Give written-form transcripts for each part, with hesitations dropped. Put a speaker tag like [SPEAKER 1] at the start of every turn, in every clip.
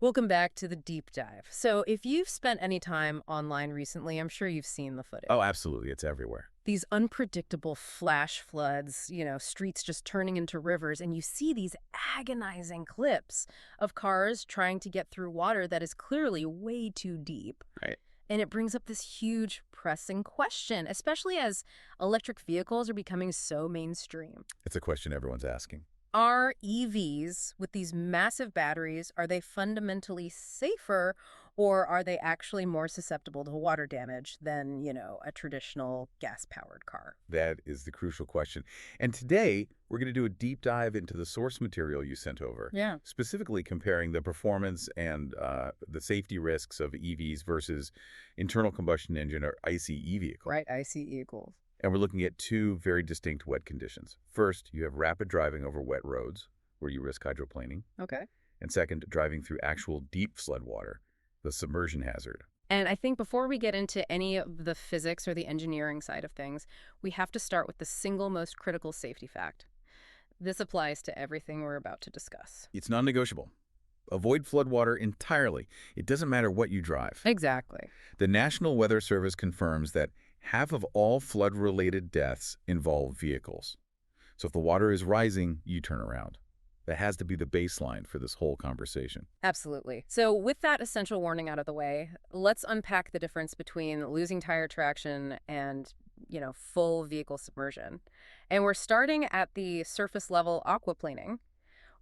[SPEAKER 1] Welcome back to the deep dive. So, if you've spent any time online recently, I'm sure you've seen the footage.
[SPEAKER 2] Oh, absolutely. It's everywhere.
[SPEAKER 1] These unpredictable flash floods, streets just turning into rivers, and you see these agonizing clips of cars trying to get through water that is clearly way too deep.
[SPEAKER 2] Right.
[SPEAKER 1] And it brings up this huge pressing question, especially as electric vehicles are becoming so mainstream.
[SPEAKER 2] It's a question everyone's asking.
[SPEAKER 1] Are EVs with these massive batteries, are they fundamentally safer or are they actually more susceptible to water damage than, a traditional gas-powered car?
[SPEAKER 2] That is the crucial question. And today, we're going to do a deep dive into the source material you sent over,
[SPEAKER 1] Yeah.
[SPEAKER 2] specifically comparing the performance and the safety risks of EVs versus internal combustion engine or ICE vehicles.
[SPEAKER 1] Right, ICE vehicles.
[SPEAKER 2] And we're looking at two very distinct wet conditions. First, you have rapid driving over wet roads, where you risk hydroplaning.
[SPEAKER 1] Okay.
[SPEAKER 2] And second, driving through actual deep floodwater, the submersion hazard.
[SPEAKER 1] And I think before we get into any of the physics or the engineering side of things, we have to start with the single most critical safety fact. This applies to everything we're about to discuss.
[SPEAKER 2] It's non-negotiable. Avoid floodwater entirely. It doesn't matter what you drive.
[SPEAKER 1] Exactly.
[SPEAKER 2] The National Weather Service confirms that half of all flood-related deaths involve vehicles. So if the water is rising, you turn around. That has to be the baseline for this whole conversation.
[SPEAKER 1] Absolutely. So with that essential warning out of the way, let's unpack the difference between losing tire traction and, full vehicle submersion. And we're starting at the surface level aquaplaning,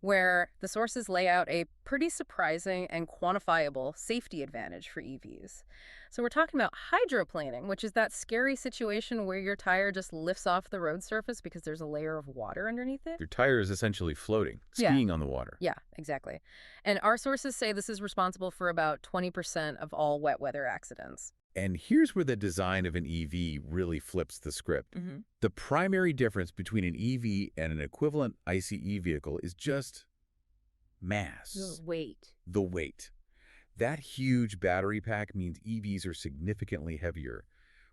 [SPEAKER 1] where the sources lay out a pretty surprising and quantifiable safety advantage for EVs. So we're talking about hydroplaning, which is that scary situation where your tire just lifts off the road surface because there's a layer of water underneath it.
[SPEAKER 2] Your tire is essentially floating,
[SPEAKER 1] Yeah.
[SPEAKER 2] skiing on the water.
[SPEAKER 1] Yeah, exactly. And our sources say this is responsible for about 20% of all wet weather accidents.
[SPEAKER 2] And here's where the design of an EV really flips the script.
[SPEAKER 1] Mm-hmm.
[SPEAKER 2] The primary difference between an EV and an equivalent ICE vehicle is just mass.
[SPEAKER 1] Weight.
[SPEAKER 2] The weight. That huge battery pack means EVs are significantly heavier.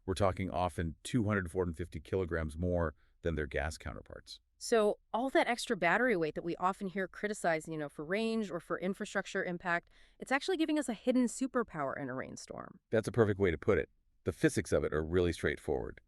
[SPEAKER 2] We're talking often 200 to 450 kilograms more than their gas counterparts.
[SPEAKER 1] So all that extra battery weight that we often hear criticized, for range or for infrastructure impact, it's actually giving us a hidden superpower in a rainstorm.
[SPEAKER 2] That's a perfect way to put it. The physics of it are really straightforward.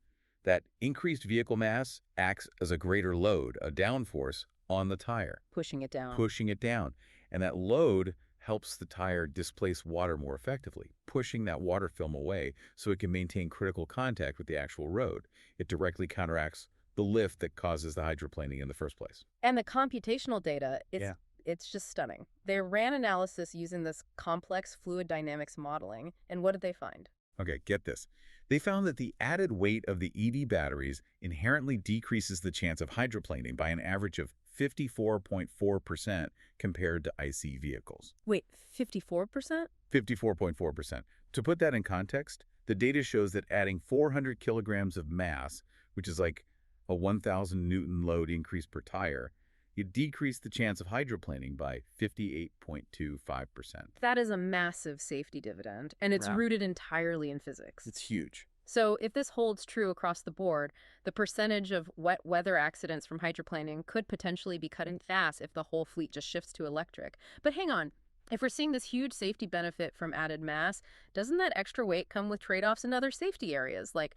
[SPEAKER 2] That increased vehicle mass acts as a greater load, a downforce, on the tire.
[SPEAKER 1] Pushing it down.
[SPEAKER 2] Pushing it down. And that load helps the tire displace water more effectively, pushing that water film away so it can maintain critical contact with the actual road. It directly counteracts the lift that causes the hydroplaning in the first place.
[SPEAKER 1] And the computational data, it's just stunning. They ran analysis using this complex fluid dynamics modeling, and what did they find?
[SPEAKER 2] Okay, get this. They found that the added weight of the EV batteries inherently decreases the chance of hydroplaning by an average of 54.4% compared to ICE vehicles.
[SPEAKER 1] Wait, 54%?
[SPEAKER 2] 54.4%. To put that in context, the data shows that adding 400 kilograms of mass, which is like a 1,000 Newton load increase per tire, it decreased the chance of hydroplaning by 58.25%.
[SPEAKER 1] That is a massive safety dividend, and it's
[SPEAKER 2] Wow.
[SPEAKER 1] rooted entirely in physics.
[SPEAKER 2] It's huge.
[SPEAKER 1] So if this holds true across the board, the percentage of wet weather accidents from hydroplaning could potentially be cut in half if the whole fleet just shifts to electric. But hang on. If we're seeing this huge safety benefit from added mass, doesn't that extra weight come with trade-offs in other safety areas, like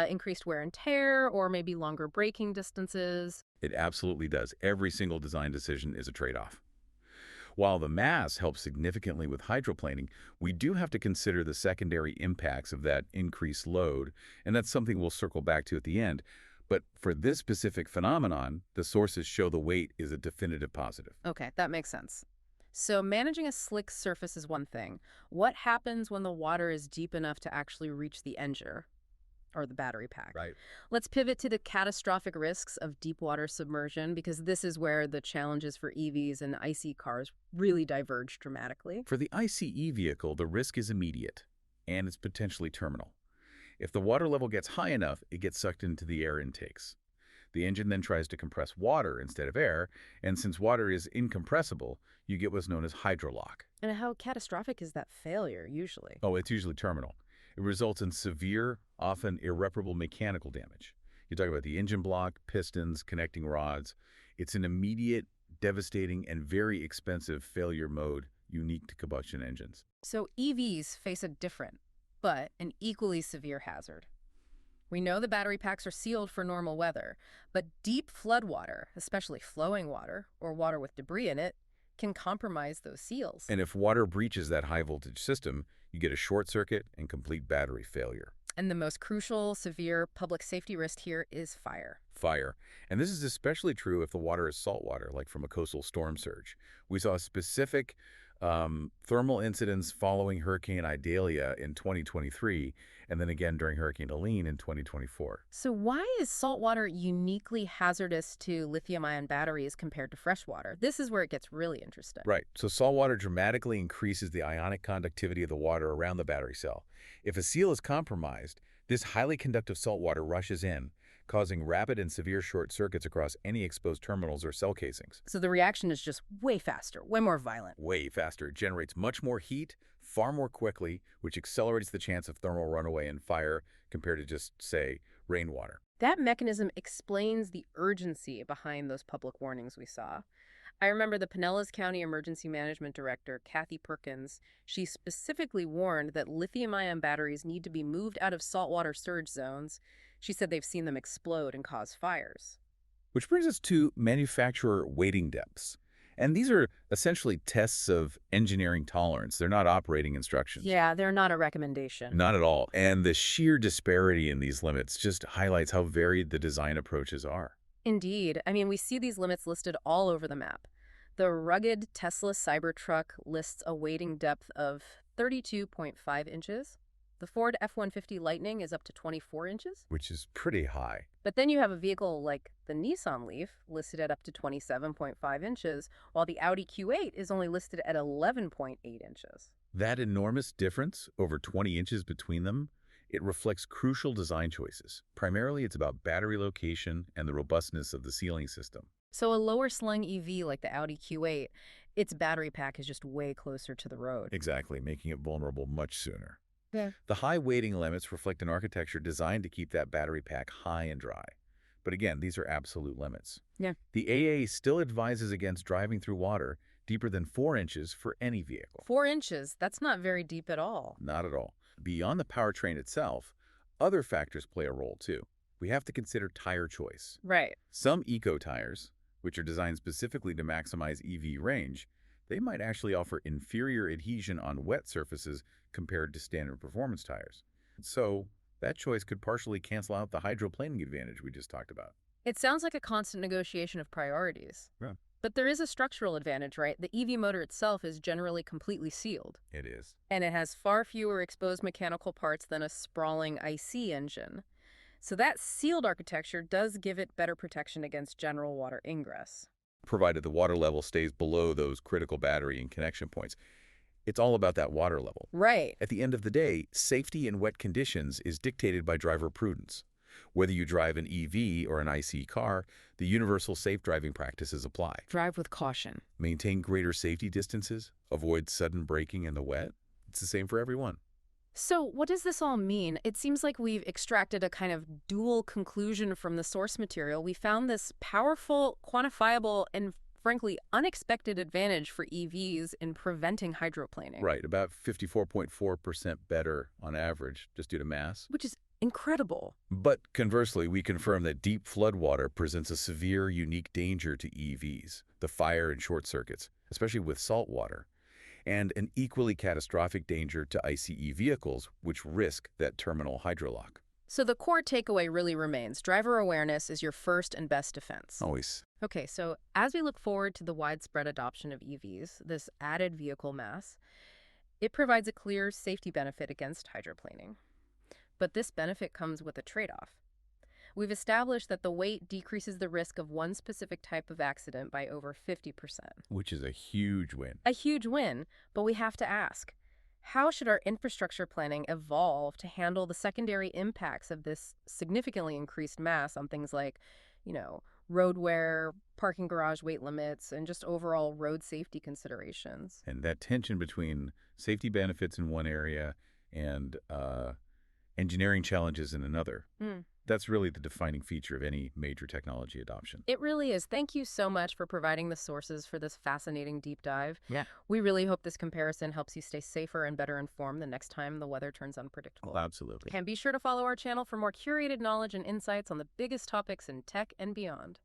[SPEAKER 1] increased wear and tear or maybe longer braking distances?
[SPEAKER 2] It absolutely does. Every single design decision is a trade-off. While the mass helps significantly with hydroplaning, we do have to consider the secondary impacts of that increased load, and that's something we'll circle back to at the end. But for this specific phenomenon, the sources show the weight is a definitive positive.
[SPEAKER 1] Okay, that makes sense. So managing a slick surface is one thing. What happens when the water is deep enough to actually reach the engine or the battery pack?
[SPEAKER 2] Right.
[SPEAKER 1] Let's pivot to the catastrophic risks of deep water submersion, because this is where the challenges for EVs and ICE cars really diverge dramatically.
[SPEAKER 2] For the ICE vehicle, the risk is immediate, and it's potentially terminal. If the water level gets high enough, it gets sucked into the air intakes. The engine then tries to compress water instead of air, and since water is incompressible, you get what's known as hydrolock.
[SPEAKER 1] And how catastrophic is that failure usually?
[SPEAKER 2] Oh, it's usually terminal. It results in severe, often irreparable mechanical damage. You talk about the engine block, pistons, connecting rods. It's an immediate, devastating, and very expensive failure mode unique to combustion engines.
[SPEAKER 1] So EVs face a different, but an equally severe hazard. We know the battery packs are sealed for normal weather, but deep floodwater, especially flowing water or water with debris in it, can compromise those seals.
[SPEAKER 2] And if water breaches that high voltage system, you get a short circuit and complete battery failure.
[SPEAKER 1] And the most crucial, severe public safety risk here is fire.
[SPEAKER 2] Fire. And this is especially true if the water is salt water, like from a coastal storm surge. We saw specific thermal incidents following Hurricane Idalia in 2023, and then again during Hurricane Helene in 2024.
[SPEAKER 1] So why is saltwater uniquely hazardous to lithium-ion batteries compared to freshwater? This is where it gets really interesting.
[SPEAKER 2] Right. So salt water dramatically increases the ionic conductivity of the water around the battery cell. If a seal is compromised, this highly conductive salt water rushes in, causing rapid and severe short circuits across any exposed terminals or cell casings.
[SPEAKER 1] So the reaction is just way faster, way more violent.
[SPEAKER 2] Way faster. It generates much more heat, far more quickly, which accelerates the chance of thermal runaway and fire compared to just, say, rainwater.
[SPEAKER 1] That mechanism explains the urgency behind those public warnings we saw. I remember the Pinellas County Emergency Management Director, Kathy Perkins. She specifically warned that lithium-ion batteries need to be moved out of saltwater surge zones. She said they've seen them explode and cause fires.
[SPEAKER 2] Which brings us to manufacturer waiting depths. And these are essentially tests of engineering tolerance. They're not operating instructions.
[SPEAKER 1] Yeah, they're not a recommendation.
[SPEAKER 2] Not at all. And the sheer disparity in these limits just highlights how varied the design approaches are.
[SPEAKER 1] Indeed. I mean, we see these limits listed all over the map. The rugged Tesla Cybertruck lists a waiting depth of 32.5 inches. The Ford F-150 Lightning is up to 24 inches.
[SPEAKER 2] Which is pretty high.
[SPEAKER 1] But then you have a vehicle like the Nissan Leaf listed at up to 27.5 inches, while the Audi Q8 is only listed at 11.8 inches.
[SPEAKER 2] That enormous difference, over 20 inches between them, it reflects crucial design choices. Primarily, it's about battery location and the robustness of the sealing system.
[SPEAKER 1] So a lower slung EV like the Audi Q8, its battery pack is just way closer to the road.
[SPEAKER 2] Exactly, making it vulnerable much sooner.
[SPEAKER 1] Yeah.
[SPEAKER 2] The high weighting limits reflect an architecture designed to keep that battery pack high and dry. But again, these are absolute limits.
[SPEAKER 1] Yeah.
[SPEAKER 2] The AA still advises against driving through water deeper than 4 inches for any vehicle.
[SPEAKER 1] 4 inches, that's not very deep at all.
[SPEAKER 2] Not at all. Beyond the powertrain itself, other factors play a role too. We have to consider tire choice.
[SPEAKER 1] Right.
[SPEAKER 2] Some eco tires, which are designed specifically to maximize EV range, they might actually offer inferior adhesion on wet surfaces compared to standard performance tires. So that choice could partially cancel out the hydroplaning advantage we just talked about.
[SPEAKER 1] It sounds like a constant negotiation of priorities.
[SPEAKER 2] Yeah.
[SPEAKER 1] But there is a structural advantage, right? The EV motor itself is generally completely sealed.
[SPEAKER 2] It is.
[SPEAKER 1] And it has far fewer exposed mechanical parts than a sprawling IC engine. So that sealed architecture does give it better protection against general water ingress.
[SPEAKER 2] Provided the water level stays below those critical battery and connection points. It's all about that water level.
[SPEAKER 1] Right.
[SPEAKER 2] At the end of the day, safety in wet conditions is dictated by driver prudence. Whether you drive an EV or an IC car, the universal safe driving practices apply.
[SPEAKER 1] Drive with caution.
[SPEAKER 2] Maintain greater safety distances, avoid sudden braking in the wet. It's the same for everyone.
[SPEAKER 1] So what does this all mean? It seems like we've extracted a kind of dual conclusion from the source material. We found this powerful, quantifiable, and frankly unexpected advantage for EVs in preventing hydroplaning.
[SPEAKER 2] Right, about 54.4% better on average, just due to mass.
[SPEAKER 1] Which is incredible.
[SPEAKER 2] But conversely, we confirm that deep floodwater presents a severe, unique danger to EVs, the fire and short circuits, especially with salt water, and an equally catastrophic danger to ICE vehicles, which risk that terminal hydrolock.
[SPEAKER 1] So the core takeaway really remains. Driver awareness is your first and best defense.
[SPEAKER 2] Always.
[SPEAKER 1] Okay, so as we look forward to the widespread adoption of EVs, this added vehicle mass, it provides a clear safety benefit against hydroplaning. But this benefit comes with a trade-off. We've established that the weight decreases the risk of one specific type of accident by over 50%.
[SPEAKER 2] Which is a huge win.
[SPEAKER 1] A huge win, but we have to ask, how should our infrastructure planning evolve to handle the secondary impacts of this significantly increased mass on things like, road wear, parking garage weight limits, and just overall road safety considerations?
[SPEAKER 2] And that tension between safety benefits in one area and engineering challenges in another.
[SPEAKER 1] Hmm.
[SPEAKER 2] That's really the defining feature of any major technology adoption.
[SPEAKER 1] It really is. Thank you so much for providing the sources for this fascinating deep dive.
[SPEAKER 2] Yeah.
[SPEAKER 1] We really hope this comparison helps you stay safer and better informed the next time the weather turns unpredictable.
[SPEAKER 2] Absolutely.
[SPEAKER 1] And be sure to follow our channel for more curated knowledge and insights on the biggest topics in tech and beyond.